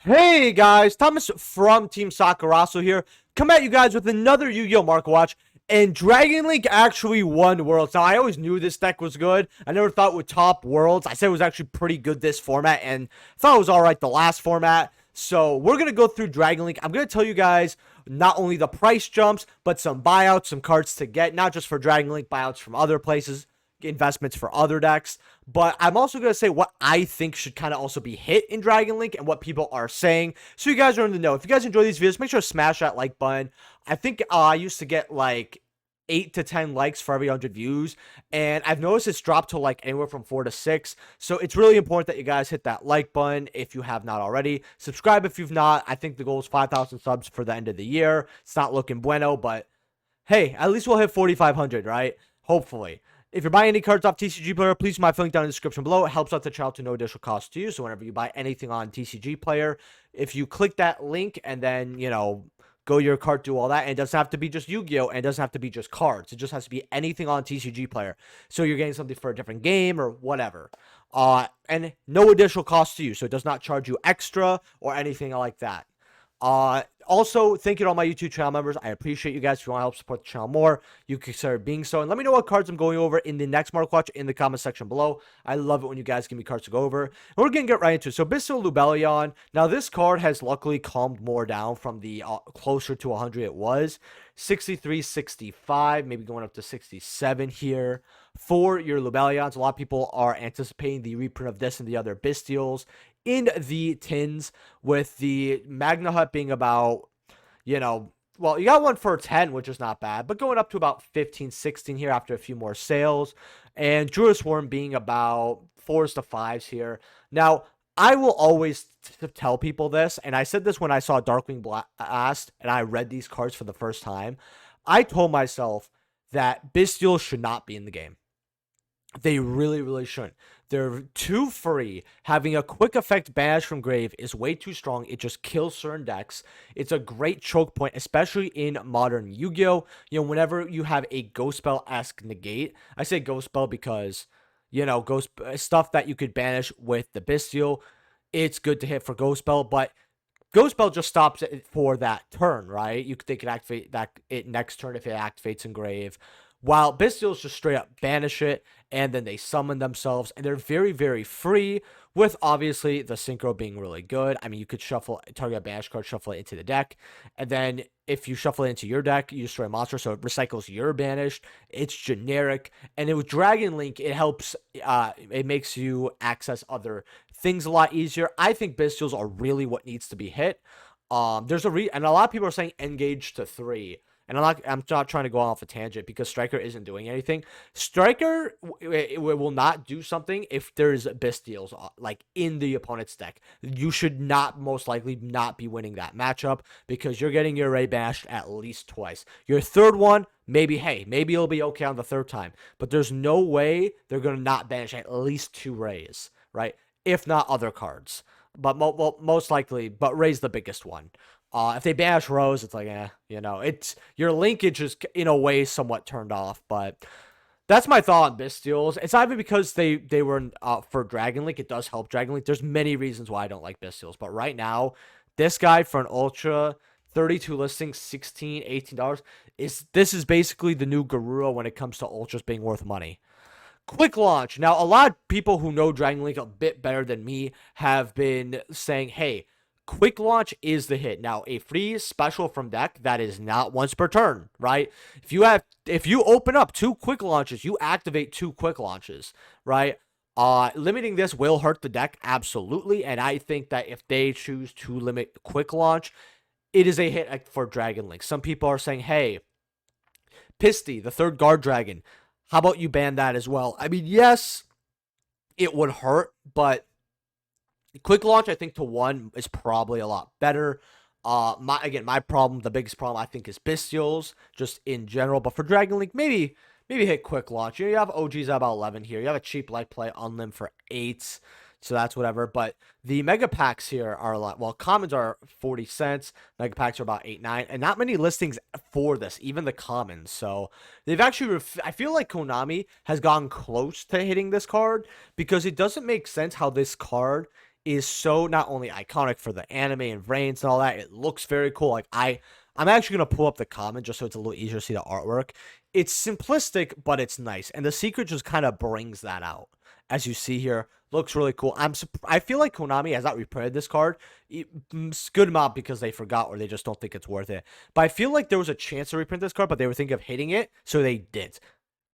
Hey guys, Thomas from Team Sakurasou here. Come at you guys with another Yu-Gi-Oh! Market Watch. And Dragon Link actually won Worlds. Now, I always knew this deck was good. I never thought it would top Worlds. I said it was actually pretty good this format, and thought it was alright the last format. So, we're going to go through Dragon Link. I'm going to tell you guys not only the price jumps, but some buyouts, some cards to get. Not just for Dragon Link, buyouts from other places, investments for other decks. But I'm also going to say what I think should kind of also be hit in Dragon Link and what people are saying. So you guys are in the know. If you guys enjoy these videos, make sure to smash that like button. I think I used to get like 8 to 10 likes for every 100 views. And I've noticed it's dropped to like anywhere from 4 to 6. So it's really important that you guys hit that like button if you have not already. Subscribe if you've not. I think the goal is 5,000 subs for the end of the year. It's not looking bueno, but hey, at least we'll hit 4,500, right? Hopefully. If you're buying any cards off TCG Player, please use my link down in the description below. It helps out the channel to no additional cost to you. So whenever you buy anything on TCG Player, if you click that link and then, go your cart, do all that, and it doesn't have to be just Yu-Gi-Oh! And it doesn't have to be just cards. It just has to be anything on TCG Player. So you're getting something for a different game or whatever. And no additional cost to you. So it does not charge you extra or anything like that. Also, thank you to all my YouTube channel members. I appreciate you guys. If you want to help support the channel more, you can consider being so. And let me know what cards I'm going over in the next Mark Watch in the comment section below. I love it when you guys give me cards to go over. And we're going to get right into it. So, Bystial Lubellion. Now, this card has luckily calmed more down from the closer to 100 it was. 63, 65, maybe going up to 67 here for your Lubellions. A lot of people are anticipating the reprint of this and the other Bystials in the tins, with the Magna Hut being about, well, you got one for 10, which is not bad, but going up to about 15, 16 here after a few more sales, and Druid Swarm being about 4s to 5s here. Now, I will always tell people this, and I said this when I saw Darkwing Blast, and I read these cards for the first time. I told myself that Bystial should not be in the game. They really, really shouldn't. They're too free. Having a quick effect banish from grave is way too strong. It just kills certain decks. It's a great choke point, especially in modern Yu-Gi-Oh! Whenever you have a Ghost Spell-esque negate. I say Ghost Spell because, Ghost stuff that you could banish with the Bystial. It's good to hit for Ghost Spell, but Ghost Spell just stops it for that turn, right? They could activate it next turn if it activates in grave. While Bystials just straight up banish it, and then they summon themselves, and they're very, very free, with obviously the Synchro being really good. I mean, you could target a banish card, shuffle it into the deck, and then if you shuffle it into your deck, you destroy a monster, so it recycles your banished. It's generic, and with Dragon Link, it helps, it makes you access other things a lot easier. I think Bystials are really what needs to be hit. And a lot of people are saying engage to 3. And I'm not trying to go off a tangent because Striker isn't doing anything. Striker will not do something if there's Bystials like in the opponent's deck. You should most likely not be winning that matchup because you're getting your Ray bashed at least twice. Your third one, maybe it'll be okay on the third time. But there's no way they're going to not banish at least 2 Rays, right? If not other cards. But most likely, but Ray's the biggest one. If they banish Rose, it's like, it's your linkage is in a way somewhat turned off. But that's my thought on Bystials. It's not even because they were for Dragon Link. It does help Dragon Link. There's many reasons why I don't like Bystials. But right now, this guy for an Ultra, 32 listings, $16, $18, this is basically the new Garura when it comes to Ultras being worth money. Quick launch. Now, a lot of people who know Dragon Link a bit better than me have been saying, hey, quick launch is the hit. Now, a free special from deck that is not once per turn, right? If you open up 2 quick launches, you activate 2 quick launches, right? Limiting this will hurt the deck, absolutely. And I think that if they choose to limit quick launch, it is a hit for Dragon Link. Some people are saying, hey, Pisty, the 3rd guard dragon, how about you ban that as well? I mean, yes, it would hurt, but quick launch, I think, to 1 is probably a lot better. The biggest problem, I think, is Bystials, just in general. But for Dragon Link, maybe hit quick launch. You have OGs at about 11 here. You have a cheap light play on them for 8. So that's whatever. But the mega packs here are a lot. Well, commons are 40 cents. Mega packs are about 8, 9. And not many listings for this, even the commons. So they've actually, I feel like Konami has gotten close to hitting this card because it doesn't make sense how this card is so not only iconic for the anime and brains and all that, it looks very cool. Like I'm actually gonna pull up the comment just so it's a little easier to see the artwork. It's simplistic, but it's nice, and the secret just kind of brings that out. As you see here, looks really cool. I feel like Konami has not reprinted this card. Good amount because they forgot or they just don't think it's worth it. But I feel like there was a chance to reprint this card, but they were thinking of hitting it, so they did.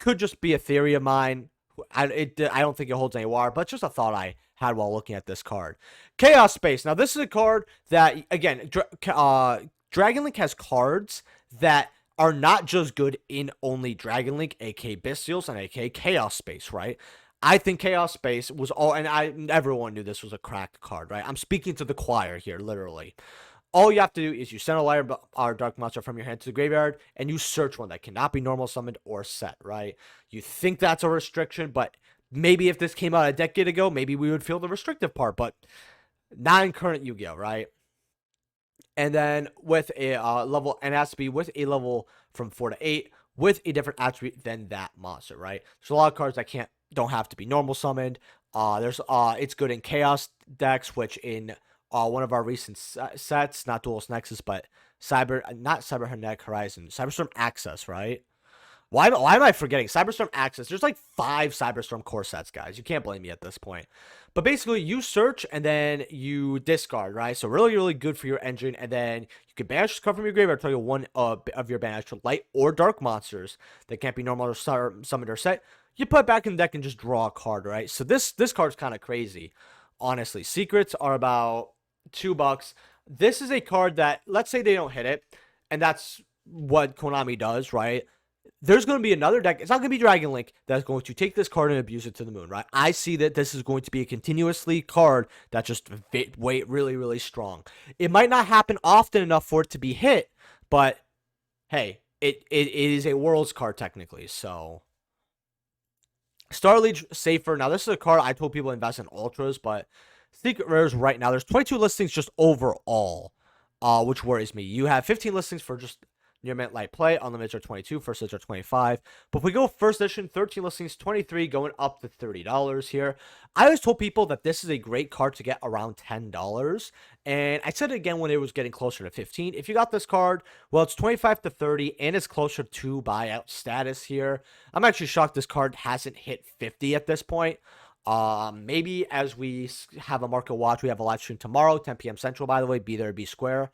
Could just be a theory of mine. I don't think it holds any water, but just a thought I had while looking at this card. Chaos Space. Now, this is a card that, again, Dragon Link has cards that are not just good in only Dragon Link, aka Bystials, and aka Chaos Space, right? I think Chaos Space was all, and everyone knew this was a cracked card, right? I'm speaking to the choir here, literally. All you have to do is you send a liar or dark monster from your hand to the graveyard, and you search one that cannot be normal summoned or set, right? You think that's a restriction, but maybe if this came out a decade ago, maybe we would feel the restrictive part, but not in current Yu-Gi-Oh, right? And then with a level, and it has to be with a level from 4 to 8 with a different attribute than that monster, right? There's a lot of cards that don't have to be normal summoned. It's good in chaos decks, which in one of our recent sets, not Duelist Nexus, but not Cybernetic Horizon, Cyberstorm Access, right? Why am I forgetting? Cyberstorm Access. There's like 5 Cyberstorm core sets, guys. You can't blame me at this point. But basically, you search and then you discard, right? So really, really good for your engine. And then you can banish this card from your graveyard until you one of your banished light or dark monsters that can't be normal or summoned or set. You put it back in the deck and just draw a card, right? So this card's kind of crazy, honestly. Secrets are about $2. This is a card that, let's say they don't hit it, and that's what Konami does, right? There's going to be another deck. It's not going to be Dragon Link that's going to take this card and abuse it to the moon, right? I see that this is going to be a continuously card that just wait really, really strong. It might not happen often enough for it to be hit, but hey, it is a Worlds card technically, so Starlight safer. Now, this is a card I told people to invest in Ultras, but Secret Rares right now, there's 22 listings just overall, which worries me. You have 15 listings for just near mint light play. Unlimiteds are 22, first editions are 25. But if we go first edition, 13 listings, 23, going up to $30 here. I always told people that this is a great card to get around $10. And I said it again when it was getting closer to 15. If you got this card, well, it's 25 to 30, and it's closer to buyout status here. I'm actually shocked this card hasn't hit 50 at this point. Maybe as we have a market watch, we have a live stream tomorrow, 10 p.m. Central, by the way, be there, be square.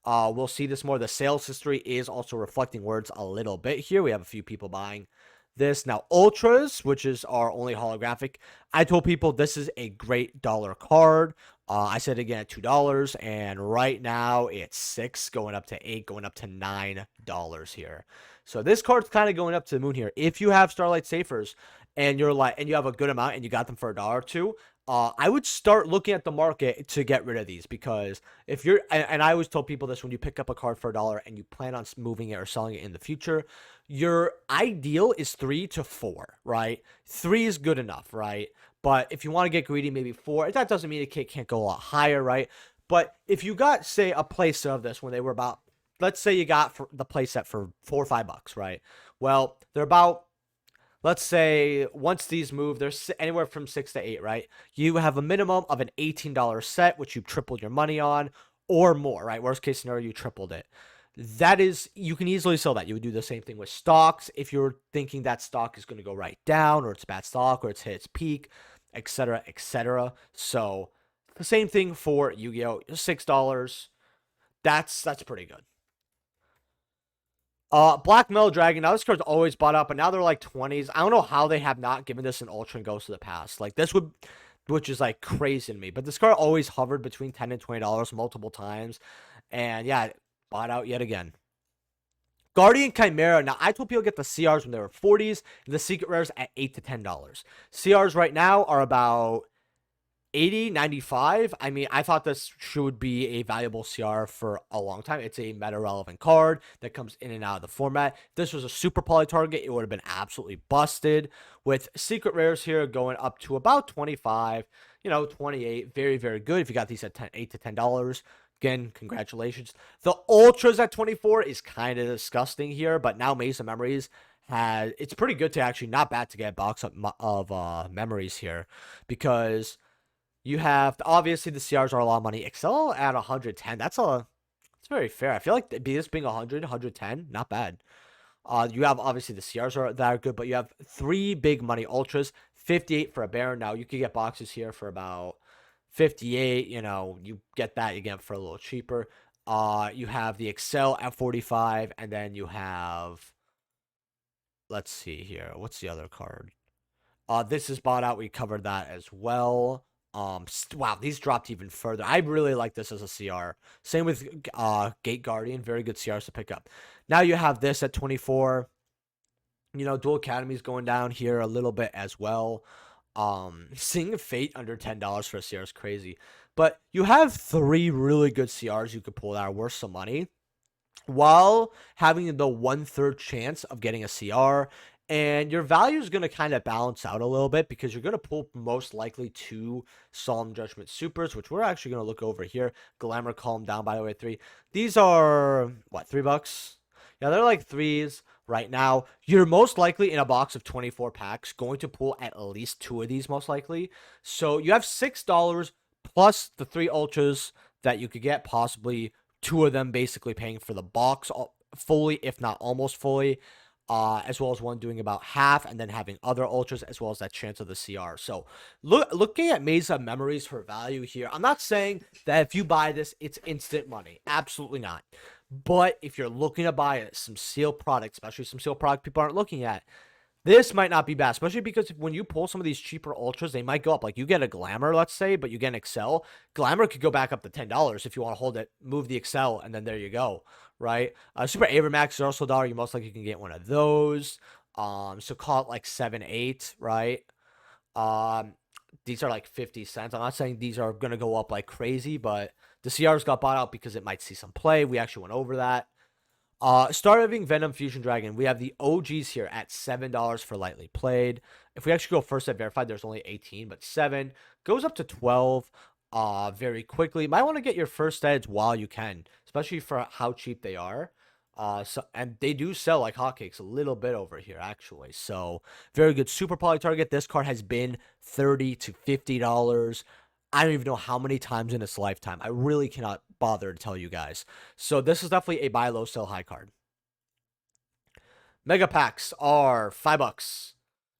We'll see this more. The sales history is also reflecting words a little bit here. We have a few people buying this. Now, Ultras, which is our only holographic, I told people this is a great dollar card. I said again at $2, and right now it's $6, going up to $8, going up to $9 here. So this card's kind of going up to the moon here. If you have Starlight Safers and you have a good amount and you got them for $1 or $2, I would start looking at the market to get rid of these, because if you're, and I always tell people this, when you pick up a card for $1 and you plan on moving it or selling it in the future, your ideal is 3 to 4, right? 3 is good enough, right? But if you want to get greedy, maybe 4. That doesn't mean it can't go a lot higher, right? But if you got, say, a playset of this when they were about, let's say you got for the playset for $4 or $5, right? Well, they're about, let's say once these move, they're anywhere from 6 to 8, right? You have a minimum of an $18 set, which you tripled your money on, or more, right? Worst case scenario, you tripled it. That is, you can easily sell that. You would do the same thing with stocks. If you're thinking that stock is going to go right down, or it's bad stock, or it's hit its peak, etc., etc. So the same thing for Yu-Gi-Oh! $6. That's pretty good. Black Metal Dragon. Now this card's always bought up, but now they're like 20s. I don't know how they have not given this an Ultra and Ghost of the Past. Like this would, which is like crazy to me. But this card always hovered between $10 and $20 multiple times, and yeah, bought out yet again. Guardian Chimera. Now I told people to get the CRs when they were 40s, and the Secret Rares at $8 to $10. CRs right now are about 80, 95. I mean, I thought this should be a valuable CR for a long time. It's a meta-relevant card that comes in and out of the format. If this was a super poly target, it would have been absolutely busted. With Secret Rares here going up to about 25, 28. Very, very good. If you got these at $8 to $10. Again, congratulations. The Ultras at 24 is kind of disgusting here, but now Mesa Memories it's pretty good to actually, not bad to get a box of memories here, because You have, obviously, the CRs are a lot of money. Excel at 110, that's very fair. I feel like this being 100, 110, not bad. You have, obviously, the CRs that are good, but you have 3 big money ultras, 58 for a Baron. Now, you could get boxes here for about 58. You know, you get that again for a little cheaper. You have the Excel at 45, and then you have, let's see here. What's the other card? This is bought out. We covered that as well. Wow, these dropped even further. I really like this as a CR. Same with Gate Guardian. Very good CRs to pick up. Now you have this at 24. You know, Dual Academy's going down here a little bit as well. Seeing Fate under $10 for a CR is crazy. But you have 3 really good CRs you could pull that are worth some money, while having the 1/3 chance of getting a CR. And your value is going to kind of balance out a little bit because you're going to pull most likely 2 Solemn Judgment Supers, which we're actually going to look over here. Glamour Calm down, by the way, 3. These are, what, $3? Yeah, they're like 3s right now. You're most likely in a box of 24 packs going to pull at least 2 of these, most likely. So you have $6 plus the 3 ultras that you could get, possibly 2 of them basically paying for the box fully, if not almost fully, as well as one doing about half, and then having other ultras, as well as that chance of the CR. So looking at Mesa Memories for value here, I'm not saying that if you buy this, it's instant money. Absolutely not. But if you're looking to buy some sealed products, especially some sealed product people aren't looking at, this might not be bad, especially because when you pull some of these cheaper ultras, they might go up. Like, you get a Glamour, let's say, but you get an Excel. Glamour could go back up to $10 if you want to hold it, move the Excel, and then there you go, right? Super Avermax is also $1. You most likely can get one of those. So call it like 7, 8, right? These are like 50 cents. I'm not saying these are going to go up like crazy, but the CRs got bought out because it might see some play. We actually went over that. Starving Venom Fusion Dragon. We have the OGs here at $7 for lightly played. If we actually go first at verified, there's only 18, but 7 goes up to 12 very quickly. You might want to get your first edge while you can, especially for how cheap they are. And they do sell like hotcakes a little bit over here, actually. So very good. Super Poly Target. This card has been $30 to $50. I don't even know how many times in its lifetime. I really cannot bother to tell you guys. So this is definitely a buy low, sell high card. Mega packs are $5.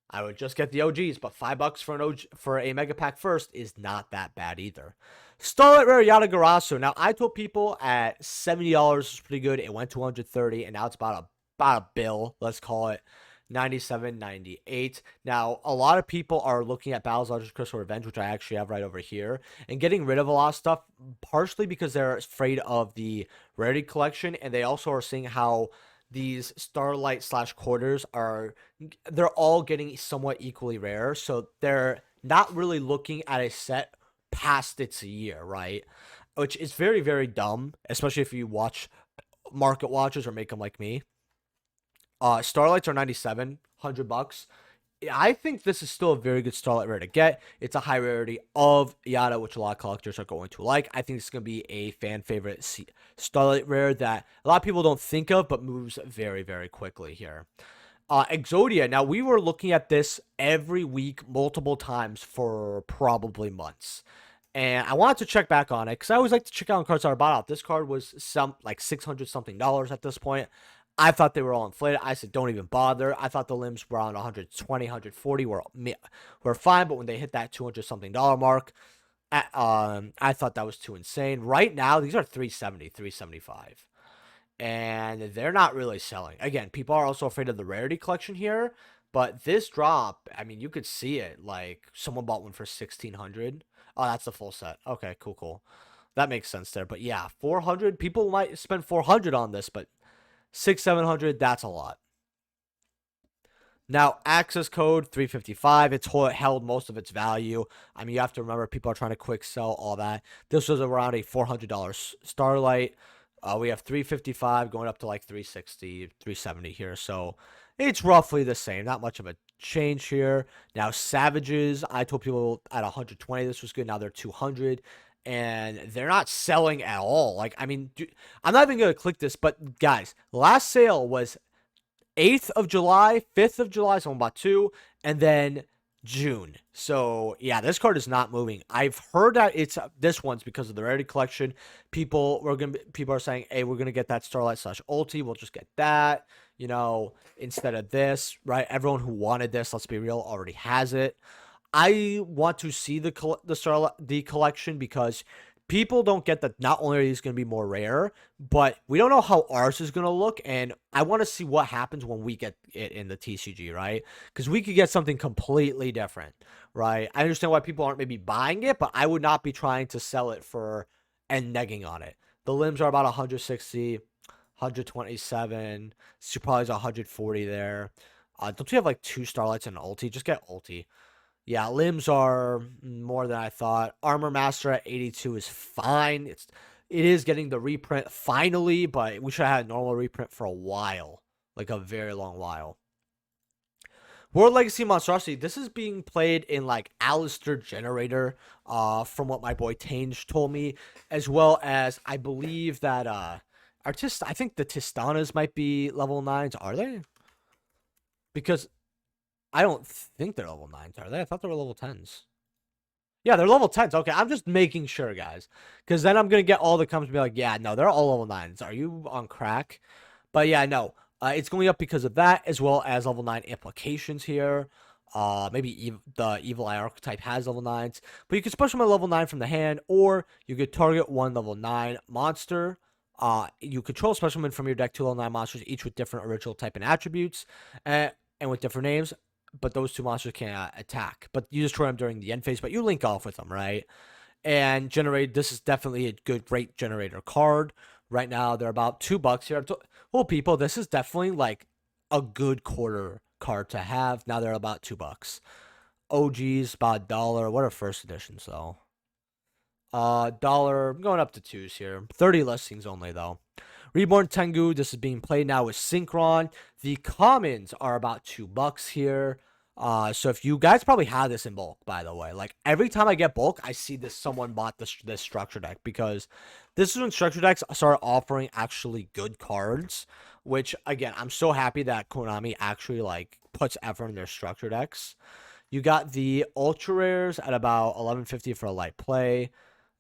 I would just get the OGs, but $5 for a mega pack first is not that bad either. Starlight Rare Yatagarasu. Now, I told people at $70 was pretty good. It went to $130, and now it's about a bill, let's call it. 97, 98. Now, a lot of people are looking at Battles Legends Crystal Revenge, which I actually have right over here, and getting rid of a lot of stuff, partially because they're afraid of the rarity collection, and they also are seeing how these Starlight / quarters they're all getting somewhat equally rare, so they're not really looking at a set past its year, right? Which is very, very dumb, especially if you watch market watches or make them like me. Starlights are 97, $100. I think this is still a very good Starlight rare to get. It's a high rarity of Yada, which a lot of collectors are going to like. I think it's going to be a fan favorite Starlight rare that a lot of people don't think of, but moves very, very quickly here. Exodia. Now, we were looking at this every week, multiple times for probably months. And I wanted to check back on it because I always like to check out on cards that are bought out. This card was like $600 something at this point. I thought they were all inflated. I said, don't even bother. I thought the limbs were around 120, 140 were fine, but when they hit that $200 something mark, I thought that was too insane. Right now, these are 370, 375. And they're not really selling. Again, people are also afraid of the rarity collection here, but this drop, I mean, you could see it. Like, someone bought one for 1,600. Oh, that's the full set. Okay, cool. That makes sense there. But yeah, 400. People might spend 400 on this, but 600, 700, that's a lot. Now, access code 355, it's held most of its value. I mean, you have to remember, people are trying to quick sell all that. This was around a $400 Starlight. We have 355 going up to like 360, 370 here. So it's roughly the same. Not much of a change here. Now, Savages, I told people at 120 this was good. Now they're 200. And they're not selling at all. Like, I mean, I'm not even going to click this, but guys, last sale was 8th of July, 5th of July, someone bought 2, and then June. So yeah, this card is not moving. I've heard that it's this one's because of the rarity collection. People are saying, hey, we're gonna get that Starlight slash ulti. We'll just get that, instead of this, right? Everyone who wanted this, let's be real, already has it. I want to see the collection because people don't get that not only are these going to be more rare, but we don't know how ours is going to look, and I want to see what happens when we get it in the TCG, right? Because we could get something completely different, right? I understand why people aren't maybe buying it, but I would not be trying to sell it for and negging on it. The limbs are about 160, 127, so probably 140 there. Don't you have like 2 Starlights and an ulti? Just get ulti. Yeah, limbs are more than I thought. Armor Master at 82 is fine. It is getting the reprint finally, but we should have had a normal reprint for a while. Like a very long while. World Legacy Monstrosity. This is being played in like Alistair Generator, from what my boy Tange told me, as well as I believe that I think the Tistanas might be level 9s, are they? Because I don't think they're level 9s, are they? I thought they were level 10s. Yeah, they're level 10s. Okay, I'm just making sure, guys. Because then I'm going to get all the comments and be like, yeah, no, they're all level 9s. Are you on crack? But yeah, no. It's going up because of that, as well as level 9 implications here. Maybe the Evil Eye archetype has level 9s. But you can special my level 9 from the hand, or you could target one level 9 monster. You control specialmen from your deck, 2 level 9 monsters, each with different original type and attributes, and with different names. But those 2 monsters can't attack. But you destroy them during the end phase, but you link off with them, right? And this is definitely a great generator card. Right now, they're about $2 here. Well, people, this is definitely like a good quarter card to have. Now they're about $2. OGs, about $1. What are first editions, though? Dollar, going up to 2s here. 30 listings only, though. Reborn Tengu, this is being played now with Synchron. The commons are about $2 here. So if you guys probably have this in bulk, by the way, like every time I get bulk, I see someone bought this structure deck, because this is when structure decks start offering actually good cards, which again, I'm so happy that Konami actually like puts effort in their structure decks. You got the ultra rares at about 1150 for a light play.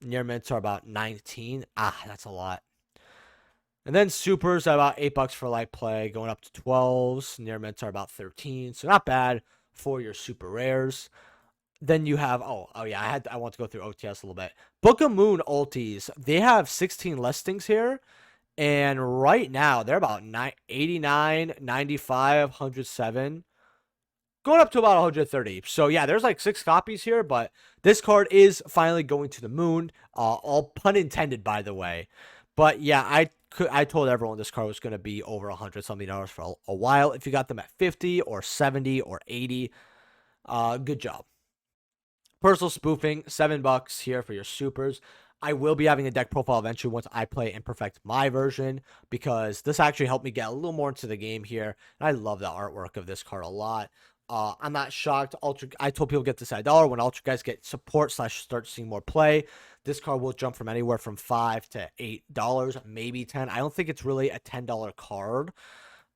Near mints are about 19. That's a lot. And then supers at about $8 for light play, going up to 12s. Near mints are about 13, so not bad for your super rares. Then you have yeah, I want to go through OTS a little bit. Book of Moon ultis, they have 16 listings here, and right now they're about 89, 95, 107, going up to about 130. So yeah, there's like 6 copies here, but this card is finally going to the moon. All pun intended, by the way. But yeah, I told everyone this card was going to be over $100 something for a while. If you got them at 50 or 70 or 80, good job. Personal spoofing, $7 here for your supers. I will be having a deck profile eventually once I play and perfect my version, because this actually helped me get a little more into the game here. And I love the artwork of this card a lot. I'm not shocked. I told people get this at $1. When Ultra guys get support / start seeing more play, this card will jump from anywhere from $5 to $8, maybe 10. I don't think it's really a $10 card.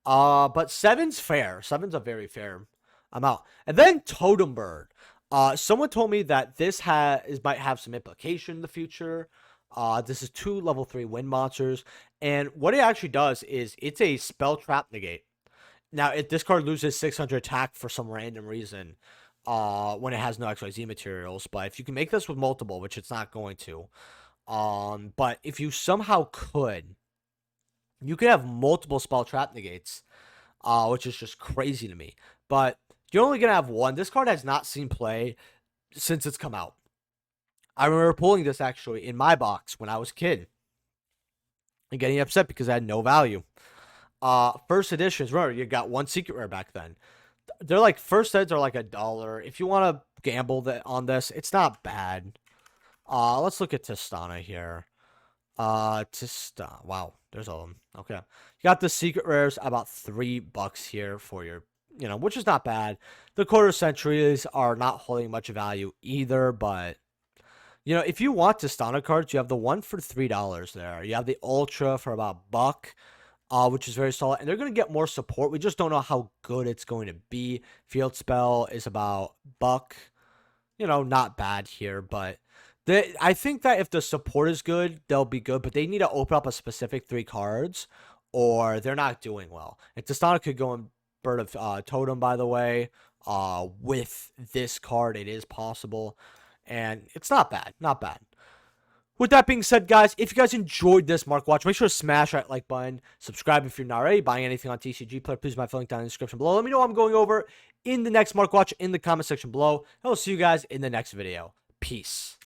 But 7's fair. 7's a very fair amount. And then Totem Bird. Someone told me that this might have some implication in the future. This is 2 level 3 wind monsters, and what it actually does is it's a spell trap negate. Now, if this card loses 600 attack for some random reason, when it has no XYZ materials, but if you can make this with multiple, which it's not going to, but if you somehow could, you could have multiple spell trap negates, which is just crazy to me. But you're only gonna have one. This card has not seen play since it's come out. I remember pulling this actually in my box when I was a kid and getting upset because I had no value. First editions, remember, you got 1 secret rare back then. They're like, first eds are like $1. If you want to gamble on this, it's not bad. Let's look at Tistana here. Wow, there's all of them. Okay, you got the secret rares about $3 here for your, which is not bad. The quarter centuries are not holding much value either, but if you want Tistana cards, you have the one for $3 there. You have the Ultra for about $1. which is very solid. And they're going to get more support. We just don't know how good it's going to be. Field Spell is about buck. You know, not bad here, but I think that if the support is good, they'll be good, but they need to open up a specific 3 cards, or they're not doing well. And Testana could go in Bird of Totem, by the way. With this card, it is possible, and it's not bad. Not bad. With that being said, guys, if you guys enjoyed this Mark Watch, make sure to smash that like button. Subscribe if you're not already buying anything on TCG Player. Please, my link down in the description below. Let me know what I'm going over in the next Mark Watch in the comment section below. And I'll see you guys in the next video. Peace.